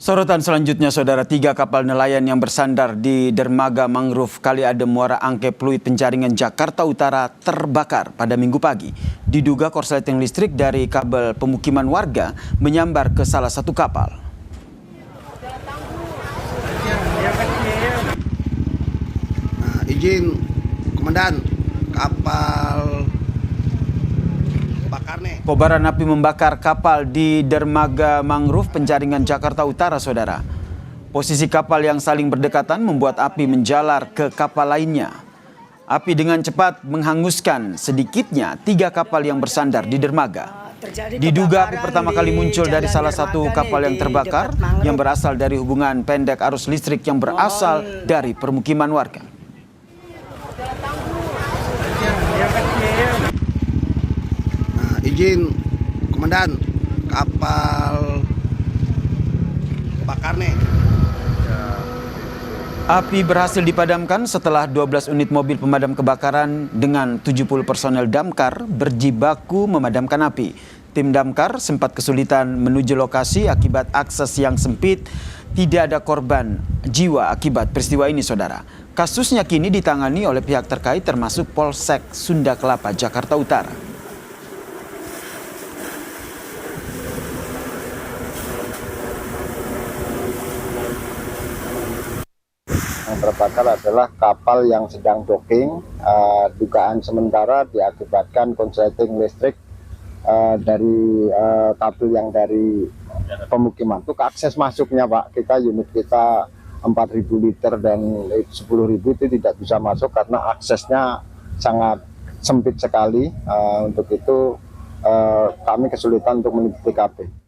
Sorotan selanjutnya, saudara, 3 kapal nelayan yang bersandar di dermaga mangrove Kali Adem Muara Angke Pluit Penjaringan Jakarta Utara terbakar pada Minggu pagi. Diduga korsleting listrik dari kabel pemukiman warga menyambar ke salah satu kapal. Izin Komandan, kapal bakar nih. Kobaran api membakar kapal di dermaga mangrove Penjaringan Jakarta Utara, saudara. Posisi kapal yang saling berdekatan membuat api menjalar ke kapal lainnya. Api dengan cepat menghanguskan sedikitnya 3 kapal yang bersandar di dermaga. Diduga api pertama kali muncul dari salah satu kapal yang terbakar yang berasal dari hubungan pendek arus listrik yang berasal dari permukiman warga. Izin Komandan, kapal bakar nih. Api berhasil dipadamkan setelah 12 unit mobil pemadam kebakaran dengan 70 personel damkar berjibaku memadamkan api. Tim damkar sempat kesulitan menuju lokasi akibat akses yang sempit. Tidak ada korban jiwa akibat peristiwa ini, saudara. Kasusnya kini ditangani oleh pihak terkait termasuk Polsek Sunda Kelapa, Jakarta Utara. Yang terbakar adalah kapal yang sedang docking. Dugaan sementara diakibatkan konsleting listrik dari kabel yang dari pemukiman. Untuk akses masuknya, Pak, unit kita 4.000 liter dan 10.000 itu tidak bisa masuk karena aksesnya sangat sempit sekali. Untuk itu kami kesulitan untuk menuju TKP.